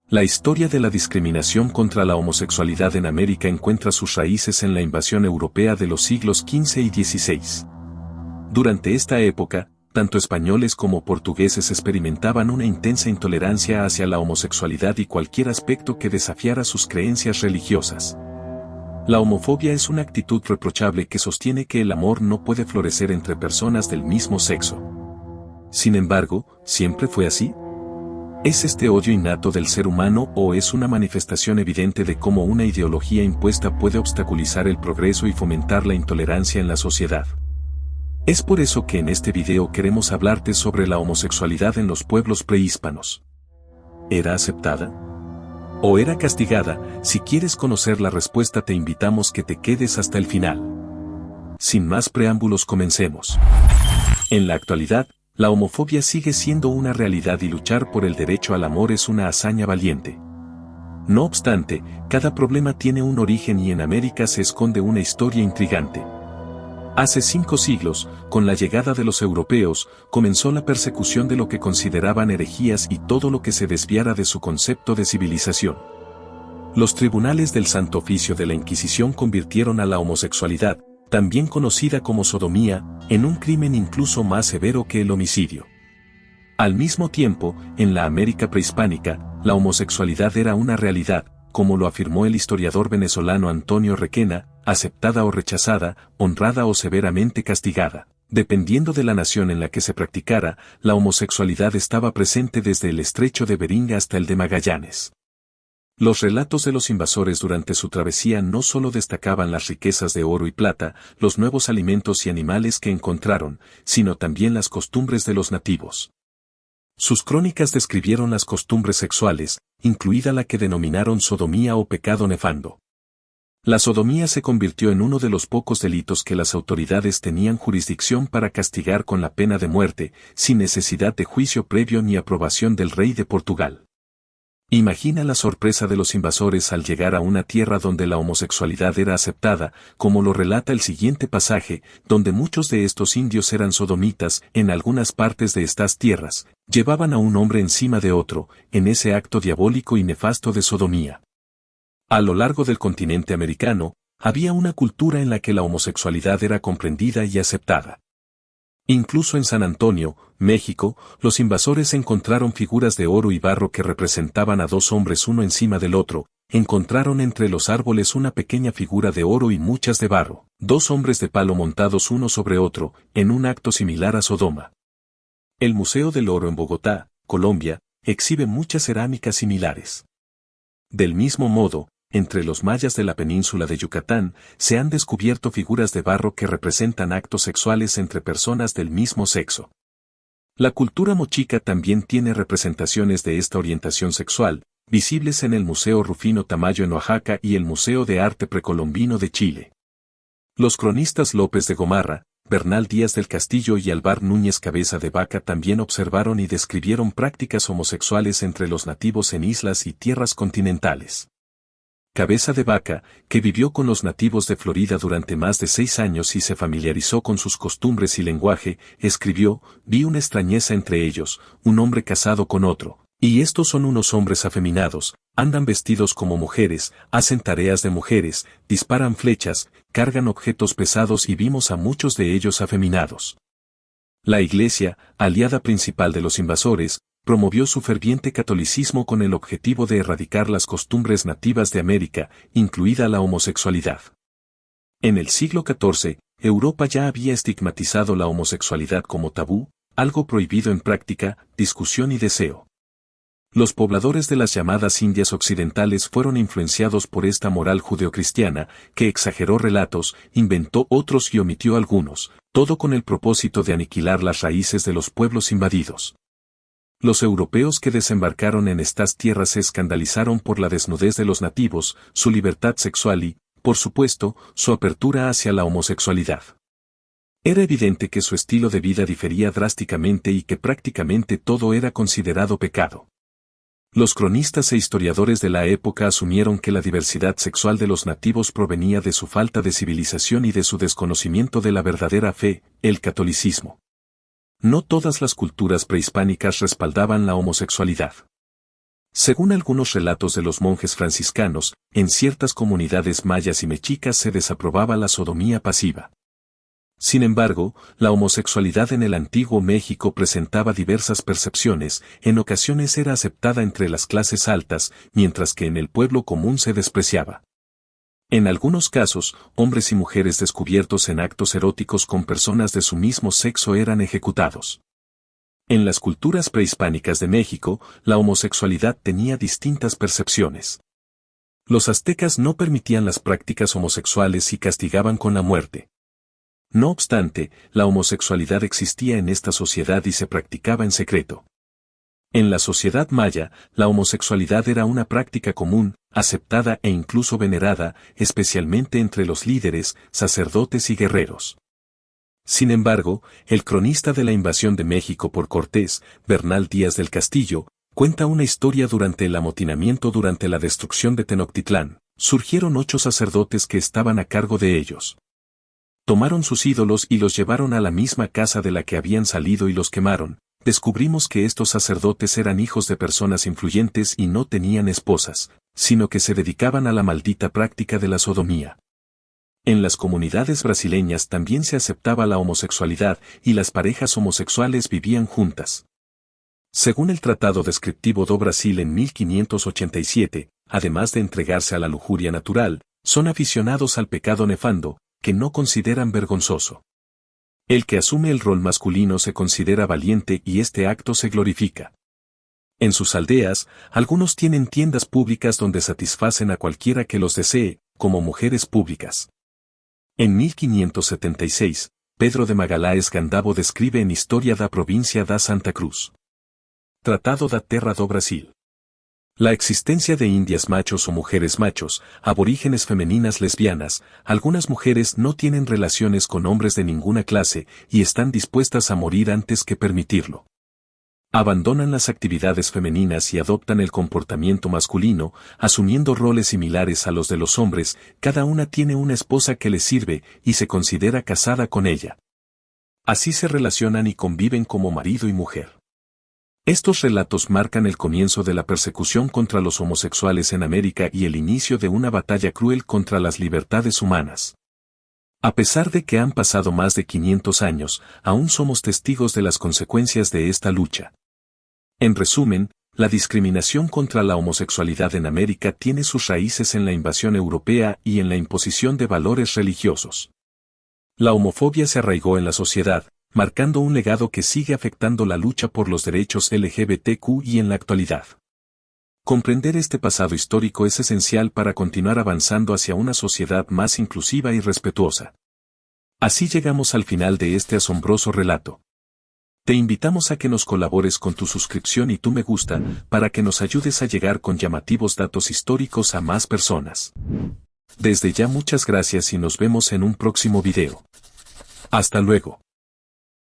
La historia de la discriminación contra la homosexualidad en América encuentra sus raíces en la invasión europea de los siglos XV y XVI. Durante esta época, tanto españoles como portugueses experimentaban una intensa intolerancia hacia la homosexualidad y cualquier aspecto que desafiara sus creencias religiosas. La homofobia es una actitud reprochable que sostiene que el amor no puede florecer entre personas del mismo sexo. Sin embargo, ¿siempre fue así? ¿Es este odio innato del ser humano o es una manifestación evidente de cómo una ideología impuesta puede obstaculizar el progreso y fomentar la intolerancia en la sociedad? Es por eso que en este video queremos hablarte sobre la homosexualidad en los pueblos prehispanos. ¿Era aceptada? ¿O era castigada? Si quieres conocer la respuesta te invitamos que te quedes hasta el final. Sin más preámbulos comencemos. En la actualidad, la homofobia sigue siendo una realidad y luchar por el derecho al amor es una hazaña valiente. No obstante, cada problema tiene un origen y en América se esconde una historia intrigante. Hace 5 siglos, con la llegada de los europeos, comenzó la persecución de lo que consideraban herejías y todo lo que se desviara de su concepto de civilización. Los tribunales del Santo Oficio de la Inquisición convirtieron a la homosexualidad, también conocida como sodomía, en un crimen incluso más severo que el homicidio. Al mismo tiempo, en la América prehispánica, la homosexualidad era una realidad, como lo afirmó el historiador venezolano Antonio Requena, aceptada o rechazada, honrada o severamente castigada. Dependiendo de la nación en la que se practicara, la homosexualidad estaba presente desde el estrecho de Beringa hasta el de Magallanes. Los relatos de los invasores durante su travesía no solo destacaban las riquezas de oro y plata, los nuevos alimentos y animales que encontraron, sino también las costumbres de los nativos. Sus crónicas describieron las costumbres sexuales, incluida la que denominaron sodomía o pecado nefando. La sodomía se convirtió en uno de los pocos delitos que las autoridades tenían jurisdicción para castigar con la pena de muerte, sin necesidad de juicio previo ni aprobación del rey de Portugal. Imagina la sorpresa de los invasores al llegar a una tierra donde la homosexualidad era aceptada, como lo relata el siguiente pasaje, donde muchos de estos indios eran sodomitas. En algunas partes de estas tierras, llevaban a un hombre encima de otro, en ese acto diabólico y nefasto de sodomía. A lo largo del continente americano, había una cultura en la que la homosexualidad era comprendida y aceptada. Incluso en San Antonio, México, los invasores encontraron figuras de oro y barro que representaban a 2 hombres uno encima del otro, encontraron entre los árboles una pequeña figura de oro y muchas de barro, 2 hombres de palo montados uno sobre otro, en un acto similar a Sodoma. El Museo del Oro en Bogotá, Colombia, exhibe muchas cerámicas similares. Del mismo modo, entre los mayas de la península de Yucatán, se han descubierto figuras de barro que representan actos sexuales entre personas del mismo sexo. La cultura mochica también tiene representaciones de esta orientación sexual, visibles en el Museo Rufino Tamayo en Oaxaca y el Museo de Arte Precolombino de Chile. Los cronistas López de Gomarra, Bernal Díaz del Castillo y Alvar Núñez Cabeza de Vaca también observaron y describieron prácticas homosexuales entre los nativos en islas y tierras continentales. Cabeza de Vaca, que vivió con los nativos de Florida durante más de 6 años y se familiarizó con sus costumbres y lenguaje, escribió: «Vi una extrañeza entre ellos, un hombre casado con otro, y estos son unos hombres afeminados, andan vestidos como mujeres, hacen tareas de mujeres, disparan flechas, cargan objetos pesados y vimos a muchos de ellos afeminados». La Iglesia, aliada principal de los invasores, promovió su ferviente catolicismo con el objetivo de erradicar las costumbres nativas de América, incluida la homosexualidad. En el siglo XIV, Europa ya había estigmatizado la homosexualidad como tabú, algo prohibido en práctica, discusión y deseo. Los pobladores de las llamadas Indias Occidentales fueron influenciados por esta moral judeocristiana, que exageró relatos, inventó otros y omitió algunos, todo con el propósito de aniquilar las raíces de los pueblos invadidos. Los europeos que desembarcaron en estas tierras se escandalizaron por la desnudez de los nativos, su libertad sexual y, por supuesto, su apertura hacia la homosexualidad. Era evidente que su estilo de vida difería drásticamente y que prácticamente todo era considerado pecado. Los cronistas e historiadores de la época asumieron que la diversidad sexual de los nativos provenía de su falta de civilización y de su desconocimiento de la verdadera fe, el catolicismo. No todas las culturas prehispánicas respaldaban la homosexualidad. Según algunos relatos de los monjes franciscanos, en ciertas comunidades mayas y mexicas se desaprobaba la sodomía pasiva. Sin embargo, la homosexualidad en el antiguo México presentaba diversas percepciones, en ocasiones era aceptada entre las clases altas, mientras que en el pueblo común se despreciaba. En algunos casos, hombres y mujeres descubiertos en actos eróticos con personas de su mismo sexo eran ejecutados. En las culturas prehispánicas de México, la homosexualidad tenía distintas percepciones. Los aztecas no permitían las prácticas homosexuales y castigaban con la muerte. No obstante, la homosexualidad existía en esta sociedad y se practicaba en secreto. En la sociedad maya, la homosexualidad era una práctica común, aceptada e incluso venerada, especialmente entre los líderes, sacerdotes y guerreros. Sin embargo, el cronista de la invasión de México por Cortés, Bernal Díaz del Castillo, cuenta una historia durante el amotinamiento durante la destrucción de Tenochtitlán. Surgieron 8 sacerdotes que estaban a cargo de ellos. Tomaron sus ídolos y los llevaron a la misma casa de la que habían salido y los quemaron. Descubrimos que estos sacerdotes eran hijos de personas influyentes y no tenían esposas, sino que se dedicaban a la maldita práctica de la sodomía. En las comunidades brasileñas también se aceptaba la homosexualidad y las parejas homosexuales vivían juntas. Según el Tratado Descriptivo do Brasil en 1587, además de entregarse a la lujuria natural, son aficionados al pecado nefando, que no consideran vergonzoso. El que asume el rol masculino se considera valiente y este acto se glorifica. En sus aldeas, algunos tienen tiendas públicas donde satisfacen a cualquiera que los desee, como mujeres públicas. En 1576, Pedro de Magalhães Gandavo describe en Historia da Província da Santa Cruz. Tratado da Terra do Brasil. La existencia de indias machos o mujeres machos, aborígenes femeninas lesbianas, algunas mujeres no tienen relaciones con hombres de ninguna clase y están dispuestas a morir antes que permitirlo. Abandonan las actividades femeninas y adoptan el comportamiento masculino, asumiendo roles similares a los de los hombres, cada una tiene una esposa que les sirve y se considera casada con ella. Así se relacionan y conviven como marido y mujer. Estos relatos marcan el comienzo de la persecución contra los homosexuales en América y el inicio de una batalla cruel contra las libertades humanas. A pesar de que han pasado más de 500 años, aún somos testigos de las consecuencias de esta lucha. En resumen, la discriminación contra la homosexualidad en América tiene sus raíces en la invasión europea y en la imposición de valores religiosos. La homofobia se arraigó en la sociedad, marcando un legado que sigue afectando la lucha por los derechos LGBTQ en la actualidad. Comprender este pasado histórico es esencial para continuar avanzando hacia una sociedad más inclusiva y respetuosa. Así llegamos al final de este asombroso relato. Te invitamos a que nos colabores con tu suscripción y tu me gusta, para que nos ayudes a llegar con llamativos datos históricos a más personas. Desde ya muchas gracias y nos vemos en un próximo video. Hasta luego.